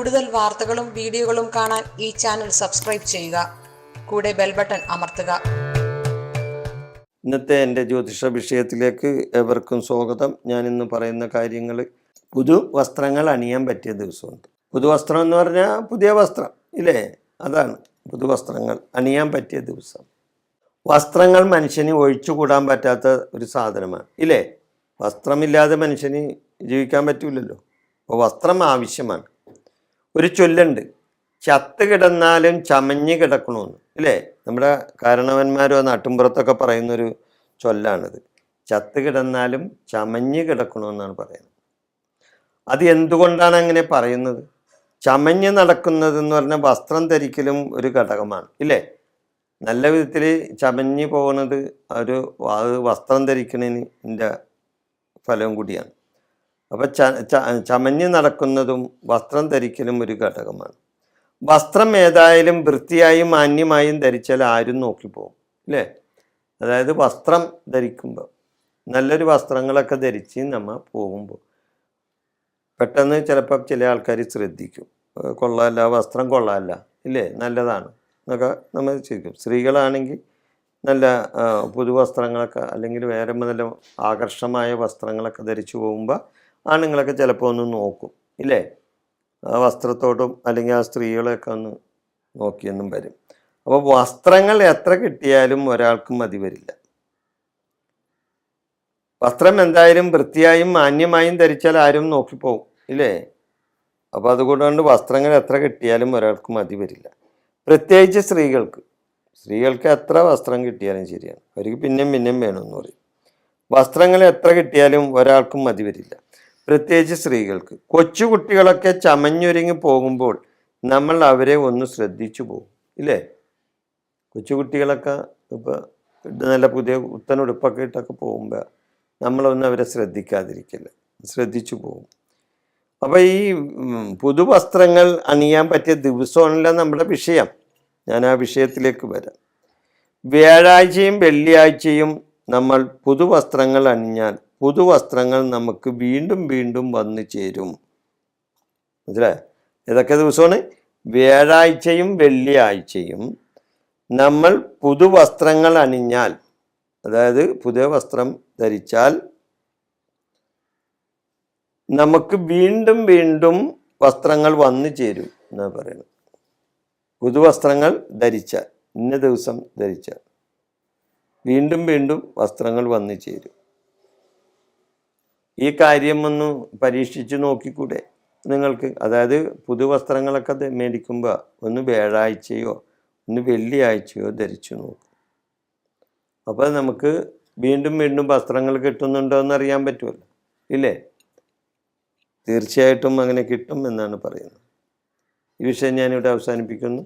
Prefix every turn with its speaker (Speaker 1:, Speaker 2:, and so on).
Speaker 1: കൂടുതൽ വാർത്തകളും വീഡിയോകളും കാണാൻ ഈ ചാനൽ സബ്സ്ക്രൈബ് ചെയ്യുക. കൂടെ ബെൽ ബട്ടൺ അമർത്തുക.
Speaker 2: ഇന്നത്തെ എൻ്റെ ജ്യോതിഷ വിഷയത്തിലേക്ക് ഏവർക്കും സ്വാഗതം. ഞാൻ ഇന്ന് പറയുന്ന കാര്യങ്ങൾ പുതു വസ്ത്രങ്ങൾ അണിയാൻ പറ്റിയ ദിവസമുണ്ട്. പുതുവസ്ത്രം എന്ന് പറഞ്ഞാൽ പുതിയ വസ്ത്രം ഇല്ലേ, അതാണ് പുതുവസ്ത്രങ്ങൾ അണിയാൻ പറ്റിയ ദിവസം. വസ്ത്രങ്ങൾ മനുഷ്യന് ഒഴിച്ചുകൂടാൻ പറ്റാത്ത ഒരു സാധനമാണ് ഇല്ലേ. വസ്ത്രമില്ലാതെ മനുഷ്യന് ജീവിക്കാൻ പറ്റില്ലല്ലോ. അപ്പോൾ വസ്ത്രം ആവശ്യമാണ്. ഒരു ചൊല്ലുണ്ട്, ചത്ത് കിടന്നാലും ചമഞ്ഞ് കിടക്കണമെന്ന് ഇല്ലേ. നമ്മുടെ കാരണവന്മാരോ നാട്ടിൻപുറത്തൊക്കെ പറയുന്നൊരു ചൊല്ലാണിത്. ചത്ത് കിടന്നാലും ചമഞ്ഞ് കിടക്കണമെന്നാണ് പറയുന്നത്. അത് എന്തുകൊണ്ടാണ് അങ്ങനെ പറയുന്നത്? ചമഞ്ഞ് നടക്കുന്നതെന്ന് പറഞ്ഞാൽ വസ്ത്രം ധരിക്കലും ഒരു ഘടകമാണ് ഇല്ലേ. നല്ല വിധത്തിൽ ചമഞ്ഞ് പോകുന്നത് ഒരു വസ്ത്രം ധരിക്കുന്നതിൻ്റെ ഫലവും കൂടിയാണ്. അപ്പോൾ ചമഞ്ഞ് നടക്കുന്നതും വസ്ത്രം ധരിക്കലും ഒരു ഘടകമാണ്. വസ്ത്രം ഏതായാലും വൃത്തിയായും മാന്യമായും ധരിച്ചാൽ ആരും നോക്കിപ്പോകും അല്ലേ. അതായത് വസ്ത്രം ധരിക്കുമ്പോൾ നല്ലൊരു വസ്ത്രങ്ങളൊക്കെ ധരിച്ച് നമ്മൾ പോകുമ്പോൾ പെട്ടെന്ന് ചിലപ്പോൾ ചില ആൾക്കാർ ശ്രദ്ധിക്കും, കൊള്ളാമല്ല, വസ്ത്രം കൊള്ളാമല്ല ഇല്ലേ, നല്ലതാണ് എന്നൊക്കെ നമ്മൾ ചെയ്യും. സ്ത്രീകളാണെങ്കിൽ നല്ല പുതുവസ്ത്രങ്ങളൊക്കെ അല്ലെങ്കിൽ വേറെ നല്ല ആകർഷമായ വസ്ത്രങ്ങളൊക്കെ ധരിച്ചു പോകുമ്പോൾ ആണുങ്ങളൊക്കെ ചിലപ്പോൾ ഒന്ന് നോക്കും ഇല്ലേ. ആ വസ്ത്രത്തോടും അല്ലെങ്കിൽ ആ സ്ത്രീകളെയൊക്കെ ഒന്ന് നോക്കിയെന്നും വരും. അപ്പോൾ വസ്ത്രങ്ങൾ എത്ര കിട്ടിയാലും ഒരാൾക്കും മതി വരില്ല. വസ്ത്രം എന്തായാലും വൃത്തിയായും മാന്യമായും ധരിച്ചാൽ ആരും നോക്കിപ്പോവും ഇല്ലേ. അപ്പോൾ അതുകൊണ്ട് വസ്ത്രങ്ങൾ എത്ര കിട്ടിയാലും ഒരാൾക്ക് മതി വരില്ല. പ്രത്യേകിച്ച് സ്ത്രീകൾക്ക് എത്ര വസ്ത്രം കിട്ടിയാലും ശരിയാണ്, അവർക്ക് പിന്നെയും വേണമെന്ന് പറയും. വസ്ത്രങ്ങൾ എത്ര കിട്ടിയാലും ഒരാൾക്കും മതി വരില്ല, പ്രത്യേകിച്ച് സ്ത്രീകൾക്ക്. കൊച്ചുകുട്ടികളൊക്കെ ചമഞ്ഞൊരുങ്ങി പോകുമ്പോൾ നമ്മൾ അവരെ ഒന്ന് ശ്രദ്ധിച്ചു പോകും ഇല്ലേ. കൊച്ചുകുട്ടികളൊക്കെ ഇപ്പോൾ നല്ല പുതിയ ഉടുപ്പൊക്കെ ഇട്ടൊക്കെ പോകുമ്പോൾ നമ്മളൊന്നും അവരെ ശ്രദ്ധിക്കാതിരിക്കില്ല, ശ്രദ്ധിച്ചു പോകും. അപ്പോൾ ഈ പുതുവസ്ത്രങ്ങൾ അണിയാൻ പറ്റിയ ദിവസമാണല്ലോ നമ്മുടെ വിഷയം. ഞാൻ ആ വിഷയത്തിലേക്ക് വരാം. വ്യാഴാഴ്ചയും വെള്ളിയാഴ്ചയും നമ്മൾ പുതുവസ്ത്രങ്ങൾ അണിഞ്ഞാൽ പുതുവസ്ത്രങ്ങൾ നമുക്ക് വീണ്ടും വീണ്ടും വന്നു ചേരും. മനസ്സിലായോ? ഏതൊക്കെ ദിവസമാണ്? വ്യാഴാഴ്ചയും വെള്ളിയാഴ്ചയും നമ്മൾ പുതുവസ്ത്രങ്ങൾ അണിഞ്ഞാൽ, അതായത് പുതിയ വസ്ത്രം ധരിച്ചാൽ നമുക്ക് വീണ്ടും വീണ്ടും വസ്ത്രങ്ങൾ വന്നു ചേരും എന്നാണ് പറയുന്നത്. പുതുവസ്ത്രങ്ങൾ ധരിച്ചാൽ, ഇന്ന ദിവസം ധരിച്ചാൽ വീണ്ടും വീണ്ടും വസ്ത്രങ്ങൾ വന്നു ചേരും. ഈ കാര്യം ഒന്ന് പരീക്ഷിച്ച് നോക്കിക്കൂടെ നിങ്ങൾക്ക്? അതായത് പുതുവസ്ത്രങ്ങളൊക്കെ മേടിക്കുമ്പോൾ ഒന്ന് വ്യാഴാഴ്ചയോ ഒന്ന് വെള്ളിയാഴ്ചയോ ധരിച്ചു നോക്കും. അപ്പോൾ നമുക്ക് വീണ്ടും വീണ്ടും വസ്ത്രങ്ങൾ കിട്ടുന്നുണ്ടോ എന്ന് അറിയാൻ പറ്റുമല്ലോ ഇല്ലേ. തീർച്ചയായിട്ടും അങ്ങനെ കിട്ടും എന്നാണ് പറയുന്നത്. ഈ വിഷയം ഞാനിവിടെ അവസാനിപ്പിക്കുന്നു.